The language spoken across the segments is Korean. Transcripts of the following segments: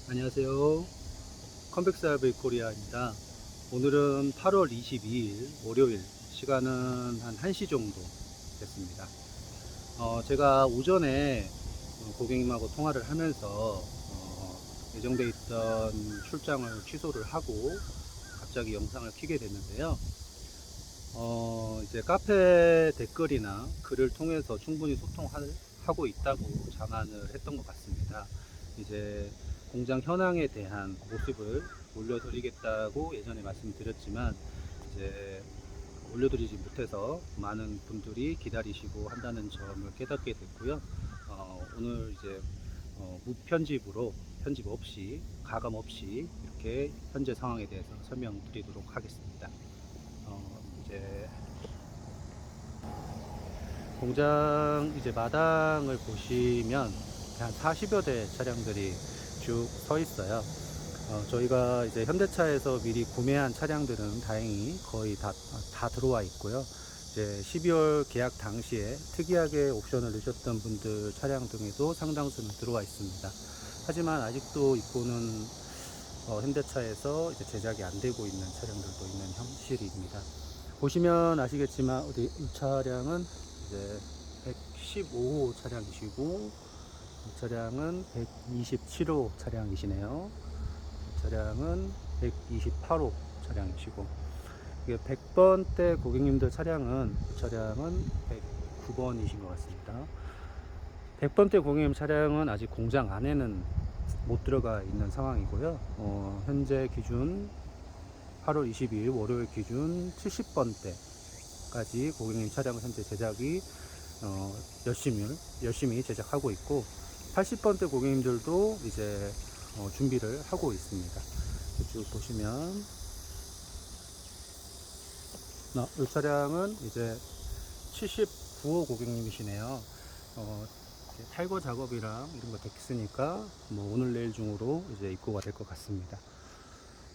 안녕하세요. 컴백스알베이 코리아입니다. 오늘은 8월 22일 월요일, 시간은 한 1시 정도 됐습니다. 제가 오전에 고객님하고 통화를 하면서 예정돼 있던 출장을 취소를 하고 갑자기 영상을 켜게 됐는데요. 이제 카페 댓글이나 글을 통해서 충분히 소통하고 있다고 자만을 했던 것 같습니다. 이제 공장 현황에 대한 모습을 올려드리겠다고 예전에 말씀드렸지만, 이제 올려드리지 못해서 많은 분들이 기다리시고 한다는 점을 깨닫게 됐고요. 오늘 이제 무편집으로, 편집 없이, 가감 없이 이렇게 현재 상황에 대해서 설명드리도록 하겠습니다. 이제 공장 이제 마당을 보시면 한 40여 대 차량들이 쭉 서 있어요. 저희가 이제 현대차에서 미리 구매한 차량들은 다행히 거의 다 들어와 있고요. 이제 12월 계약 당시에 특이하게 옵션을 넣으셨던 분들 차량 등에도 상당수는 들어와 있습니다. 하지만 아직도 입고는 현대차에서 이제 제작이 안 되고 있는 차량들도 있는 현실입니다. 보시면 아시겠지만 이 차량은 이제 115호 차량이시고, 이 차량은 127호 차량이시네요. 이 차량은 128호 차량이시고, 이게 100번대 고객님들 차량은, 이 차량은 109번이신 것 같습니다. 100번대 고객님 차량은 아직 공장 안에는 못 들어가 있는 상황이고요. 현재 기준 8월 22일 월요일 기준 70번대까지 고객님 차량은 현재 제작이 열심히 제작하고 있고, 80번대 고객님들도 이제 준비를 하고 있습니다. 쭉 보시면 이 차량은 이제 79호 고객님이시네요. 탈거 작업이랑 이런 거 됐으니까 뭐 오늘 내일 중으로 이제 입고가 될 것 같습니다.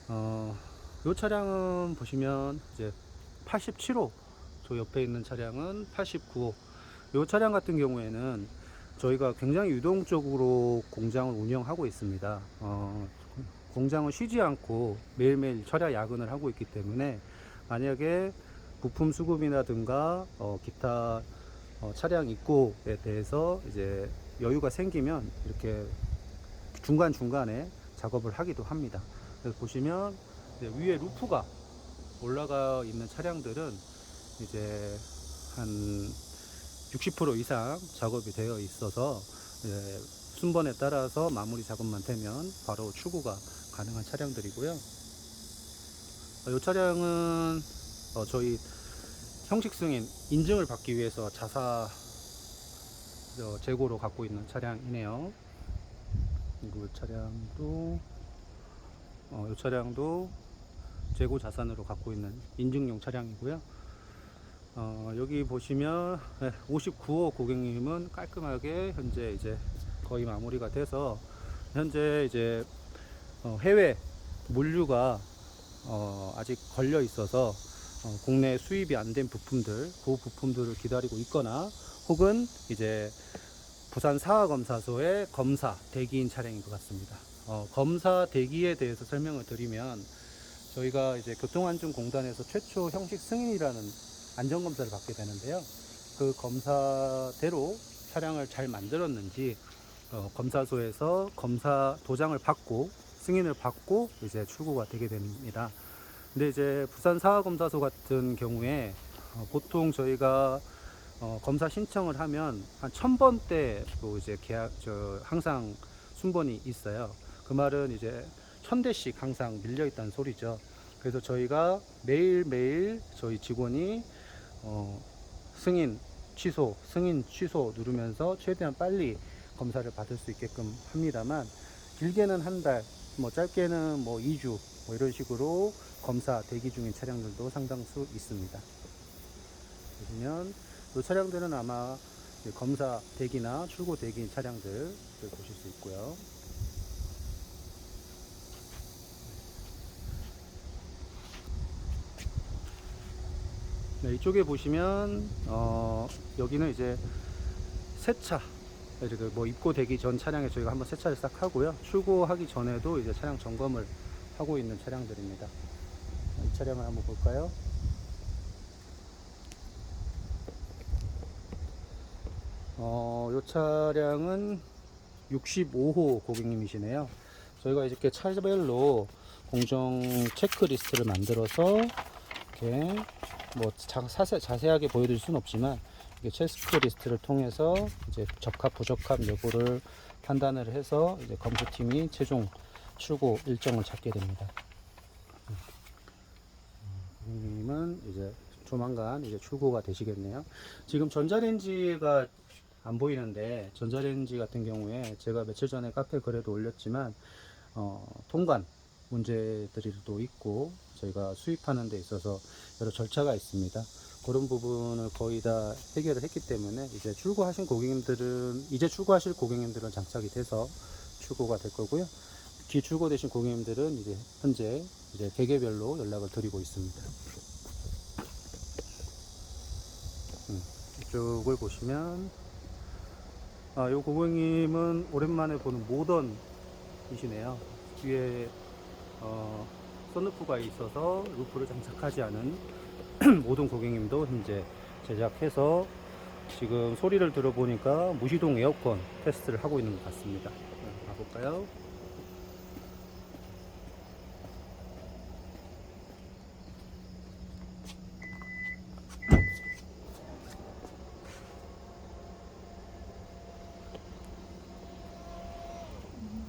이 차량은 보시면 이제 87호, 저 옆에 있는 차량은 89호. 이 차량 같은 경우에는 저희가 굉장히 유동적으로 공장을 운영하고 있습니다. 공장은 쉬지 않고 매일매일 철야 야근을 하고 있기 때문에, 만약에 부품 수급이라든가 기타 차량 입고에 대해서 이제 여유가 생기면 이렇게 중간중간에 작업을 하기도 합니다. 그래서 보시면 위에 루프가 올라가 있는 차량들은 이제 한 60% 이상 작업이 되어 있어서 순번에 따라서 마무리 작업만 되면 바로 출고가 가능한 차량들이고요. 이 차량은 저희 형식 승인 인증을 받기 위해서 자사 재고로 갖고 있는 차량이네요. 그리고 이 차량도 재고 자산으로 갖고 있는 인증용 차량이고요. 여기 보시면 59호 고객님은 깔끔하게 현재 이제 거의 마무리가 돼서, 현재 이제 해외 물류가 아직 걸려 있어서 국내 수입이 안 된 부품들, 그 부품들을 기다리고 있거나, 혹은 이제 부산 사화검사소의 검사 대기인 차량인 것 같습니다. 검사 대기에 대해서 설명을 드리면, 저희가 이제 교통안전공단에서 최초 형식 승인이라는 안전검사를 받게 되는데요. 그 검사대로 차량을 잘 만들었는지 검사소에서 검사 도장을 받고 승인을 받고 이제 출고가 되게 됩니다. 근데 이제 부산 사화검사소 같은 경우에 보통 저희가 검사 신청을 하면 한 1000번대로 이제 항상 순번이 있어요. 그 말은 이제 1000대씩 항상 밀려 있다는 소리죠. 그래서 저희가 매일매일 저희 직원이 승인 취소 누르면서 최대한 빨리 검사를 받을 수 있게끔 합니다만, 길게는 한 달, 뭐 짧게는 뭐 2주 뭐 이런 식으로 검사 대기 중인 차량들도 상당수 있습니다. 보시면 이 차량들은 아마 검사 대기나 출고 대기인 차량들을 보실 수 있고요. 네, 이쪽에 보시면 여기는 이제 세차 이렇게 뭐 입고되기 전 차량에 저희가 한번 세차를 싹 하고요. 출고하기 전에도 이제 차량 점검을 하고 있는 차량들입니다. 이 차량을 한번 볼까요? 이 차량은 65호 고객님이시네요. 저희가 이렇게 차별로 공정 체크리스트를 만들어서 이렇게 뭐 자세하게 보여드릴 수는 없지만 체크리스트를 통해서 이제 적합 부적합 여부를 판단을 해서 이제 검수팀이 최종 출고 일정을 잡게 됩니다. 고객님은 이제 조만간 이제 출고가 되시겠네요. 지금 전자레인지가 안 보이는데, 전자레인지 같은 경우에 제가 며칠 전에 카페 글에도 올렸지만 통관 문제들이 또 있고 저희가 수입하는 데 있어서 여러 절차가 있습니다. 그런 부분을 거의 다 해결을 했기 때문에 이제 출고하신 고객님들은, 이제 출고하실 고객님들은 장착이 돼서 출고가 될 거고요. 기출고되신 고객님들은 이제 현재 이제 개개별로 연락을 드리고 있습니다. 이쪽을 보시면 이 고객님은 오랜만에 보는 모던이시네요. 뒤에 선루프가 있어서 루프를 장착하지 않은 모든 고객님도 현재 제작해서 지금 소리를 들어보니까 무시동 에어컨 테스트를 하고 있는 것 같습니다. 가볼까요?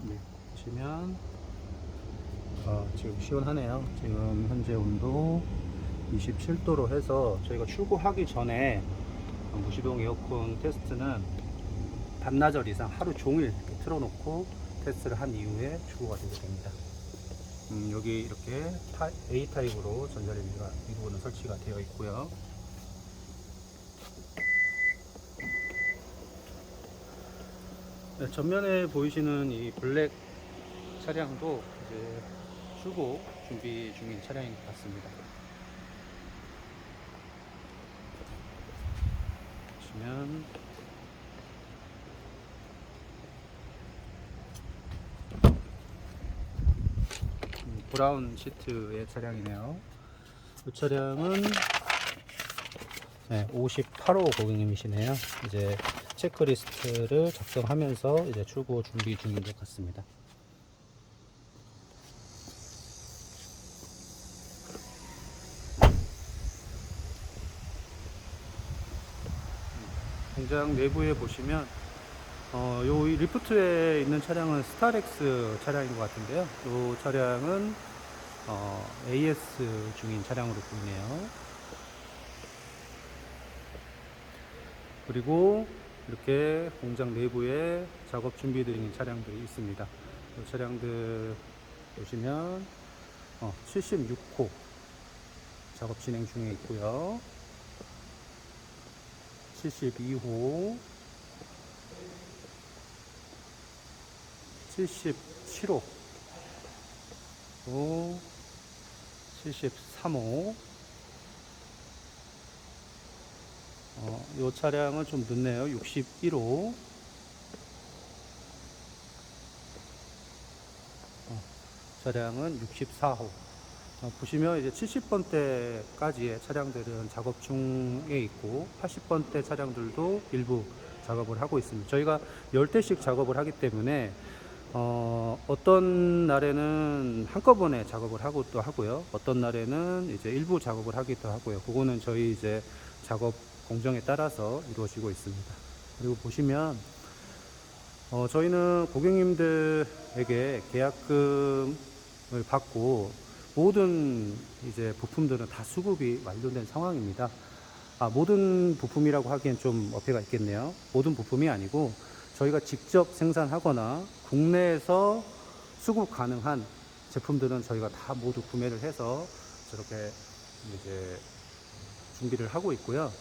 네, 보시면 지금 시원하네요. 지금 현재 온도 27도로 해서 저희가 출고하기 전에 무시동 에어컨 테스트는 반나절 이상 하루 종일 이렇게 틀어놓고 테스트를 한 이후에 출고가 되게 됩니다. 여기 이렇게 A타입으로 전자레인지가 일부는 설치가 되어 있고요. 네, 전면에 보이시는 이 블랙 차량도 이제 출고 준비 중인 차량인 것 같습니다. 보시면 브라운 시트의 차량이네요. 이 차량은 58호 고객님이시네요. 이제 체크리스트를 작성하면서 이제 출고 준비 중인 것 같습니다. 공장 내부에 보시면 요 리프트에 있는 차량은 스타렉스 차량인 것 같은데요. 이 차량은 AS 중인 차량으로 보이네요. 그리고 이렇게 공장 내부에 작업 준비 중인 차량들이 있습니다. 이 차량들 보시면 76호 작업 진행 중에 있고요. 72호, 77호, 73호. 이 차량은 좀 늦네요. 61호. 차량은 64호. 보시면 이제 70번대까지의 차량들은 작업 중에 있고 80번대 차량들도 일부 작업을 하고 있습니다. 저희가 10대씩 작업을 하기 때문에 어떤 날에는 한꺼번에 작업을 하고 또 하고요. 어떤 날에는 이제 일부 작업을 하기도 하고요. 그거는 저희 이제 작업 공정에 따라서 이루어지고 있습니다. 그리고 보시면 저희는 고객님들에게 계약금을 받고 모든 이제 부품들은 다 수급이 완료된 상황입니다. 모든 부품이라고 하기엔 좀 어폐가 있겠네요. 모든 부품이 아니고 저희가 직접 생산하거나 국내에서 수급 가능한 제품들은 저희가 다 모두 구매를 해서 저렇게 이제 준비를 하고 있고요.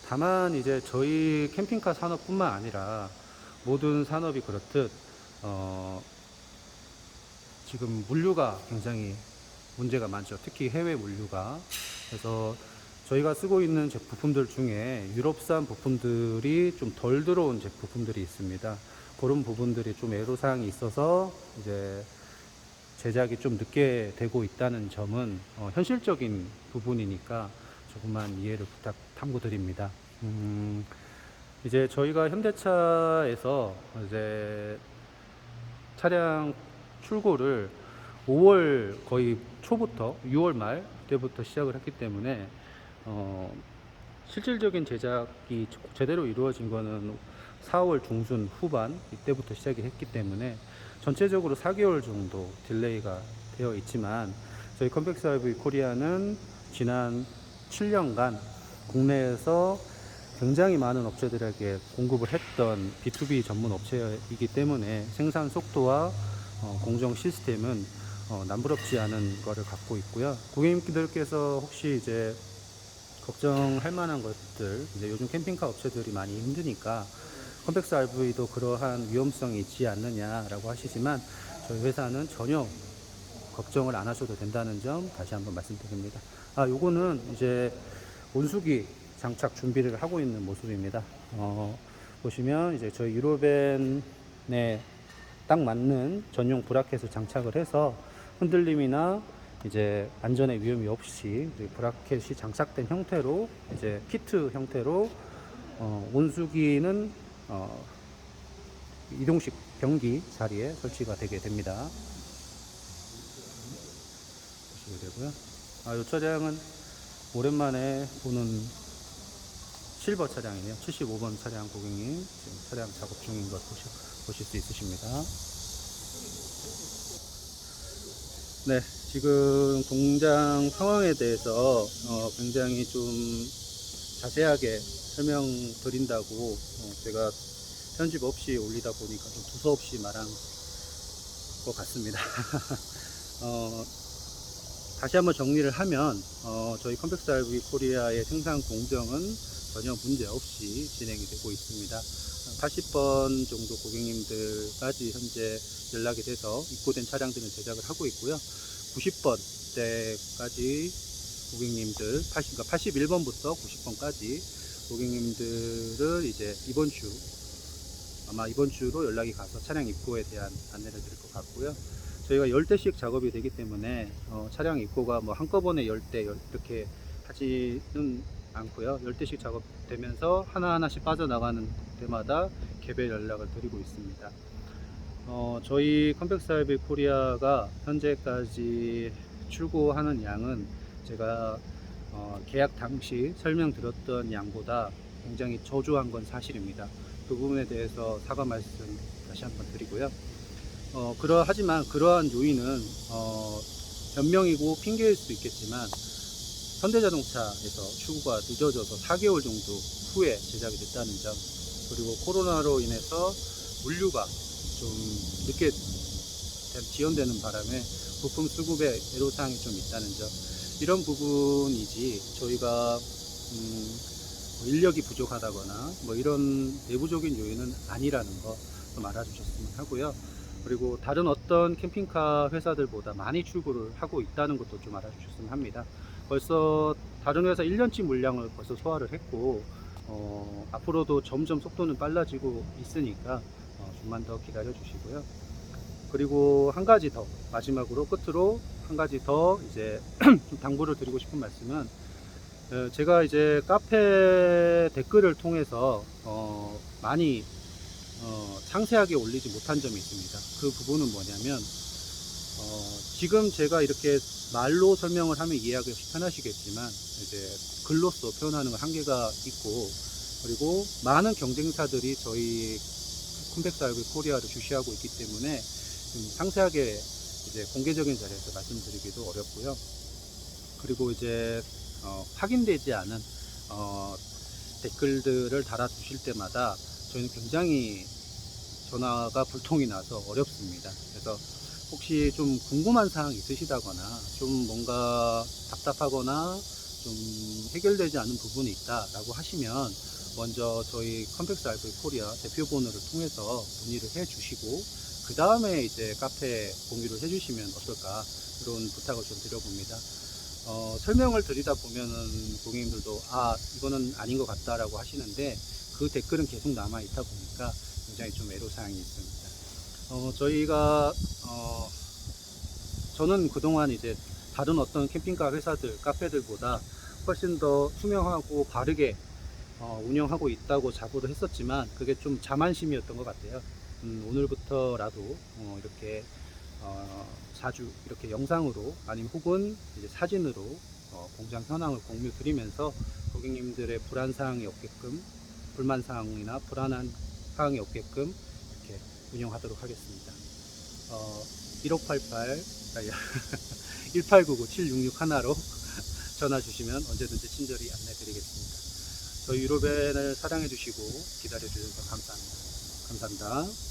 다만 이제 저희 캠핑카 산업뿐만 아니라 모든 산업이 그렇듯 지금 물류가 굉장히 문제가 많죠. 특히 해외 물류가. 그래서 저희가 쓰고 있는 부품들 중에 유럽산 부품들이 좀 덜 들어온 부품들이 있습니다. 그런 부분들이 좀 애로사항이 있어서 이제 제작이 좀 늦게 되고 있다는 점은 현실적인 부분이니까 조금만 이해를 당부드립니다. 이제 저희가 현대차에서 이제 차량 출고를 5월 거의 초부터 6월 말 때부터 시작을 했기 때문에 실질적인 제작이 제대로 이루어진 거는 4월 중순 후반 이때부터 시작이 했기 때문에 전체적으로 4개월 정도 딜레이가 되어 있지만 저희 컴팩스 RV 코리아는 지난 7년간 국내에서 굉장히 많은 업체들에게 공급을 했던 B2B 전문 업체이기 때문에 생산 속도와 공정 시스템은 남부럽지 않은 거를 갖고 있고요. 고객님들께서 혹시 이제 걱정할 만한 것들, 이제 요즘 캠핑카 업체들이 많이 힘드니까 컴팩스 RV도 그러한 위험성이 있지 않느냐라고 하시지만 저희 회사는 전혀 걱정을 안 하셔도 된다는 점 다시 한번 말씀드립니다. 요거는 이제 온수기 장착 준비를 하고 있는 모습입니다. 보시면 이제 저희 유로벤에 딱 맞는 전용 브라켓을 장착을 해서 흔들림이나 이제 안전에 위험이 없이 브라켓이 장착된 형태로 이제 키트 형태로 온수기는 이동식 변기 자리에 설치가 되게 됩니다. 보시게 되고요. 이 차량은 오랜만에 보는 실버 차량이네요. 75번 차량 고객님 지금 차량 작업 중인 것 보실 수 있으십니다. 네, 지금 공장 상황에 대해서 굉장히 좀 자세하게 설명드린다고 제가 편집 없이 올리다 보니까 좀 두서없이 말한 것 같습니다. 다시 한번 정리를 하면 저희 컴팩스 RV 코리아의 생산 공정은 전혀 문제 없이 진행이 되고 있습니다. 80번 정도 고객님들까지 현재 연락이 돼서 입고된 차량들은 제작을 하고 있고요. 90번대까지 고객님들, 그러니까 81번부터 90번까지 고객님들을 이제 아마 이번 주로 연락이 가서 차량 입고에 대한 안내를 드릴 것 같고요. 저희가 10대씩 작업이 되기 때문에 차량 입고가 뭐 한꺼번에 10대 이렇게 하지는 않고요. 10대씩 작업되면서 하나하나씩 빠져나가는 때마다 개별 연락을 드리고 있습니다. 저희 컴팩스 RV 코리아가 현재까지 출고하는 양은 제가 계약 당시 설명드렸던 양보다 굉장히 저조한 건 사실입니다. 그 부분에 대해서 사과 말씀 다시 한번 드리고요. 하지만 그러한 요인은 변명이고 핑계일 수 있겠지만 현대자동차에서 출고가 늦어져서 4개월 정도 후에 제작이 됐다는 점, 그리고 코로나로 인해서 물류가 좀 늦게 지연되는 바람에 부품 수급에 애로사항이 좀 있다는 점, 이런 부분이지 저희가 인력이 부족하다거나 뭐 이런 내부적인 요인은 아니라는 거 좀 알아주셨으면 하고요. 그리고 다른 어떤 캠핑카 회사들보다 많이 출고를 하고 있다는 것도 좀 알아주셨으면 합니다. 벌써 다른 회사 1년치 물량을 벌써 소화를 했고 앞으로도 점점 속도는 빨라지고 있으니까 좀만 더 기다려 주시고요. 그리고 한 가지 더, 마지막으로 끝으로 한 가지 더 이제 좀 당부를 드리고 싶은 말씀은, 제가 이제 카페 댓글을 통해서 많이 상세하게 올리지 못한 점이 있습니다. 그 부분은 뭐냐면 지금 제가 이렇게 말로 설명을 하면 이해하기 편하시겠지만 이제 글로써 표현하는 건 한계가 있고, 그리고 많은 경쟁사들이 저희 컴팩스 RV 코리아를 주시하고 있기 때문에 좀 상세하게 이제 공개적인 자리에서 말씀드리기도 어렵고요. 그리고 이제 확인되지 않은 댓글들을 달아주실 때마다 저희는 굉장히 전화가 불통이 나서 어렵습니다. 그래서 혹시 좀 궁금한 사항 있으시다거나 좀 뭔가 답답하거나 좀 해결되지 않은 부분이 있다라고 하시면 먼저 저희 컴팩스 RV 코리아 대표번호를 통해서 문의를 해 주시고 그 다음에 이제 카페 공유를 해 주시면 어떨까, 그런 부탁을 좀 드려봅니다. 설명을 드리다 보면은 고객님들도 이거는 아닌 것 같다라고 하시는데 그 댓글은 계속 남아 있다 보니까 굉장히 좀 애로사항이 있습니다. 저희가 저는 그동안 이제 다른 어떤 캠핑카 회사들, 카페들보다 훨씬 더 투명하고 바르게 운영하고 있다고 자부를 했었지만 그게 좀 자만심이었던 것 같아요. 오늘부터라도 이렇게 자주 이렇게 영상으로 아니면 혹은 이제 사진으로 공장 현황을 공유 드리면서 고객님들의 불안사항이 없게끔, 불만사항이나 불안한 사항이 없게끔 이렇게 운영하도록 하겠습니다. 1588 1899-7661로 전화 주시면 언제든지 친절히 안내 드리겠습니다. 저희 유로벤을 사랑해 주시고 기다려 주셔서 감사합니다. 감사합니다.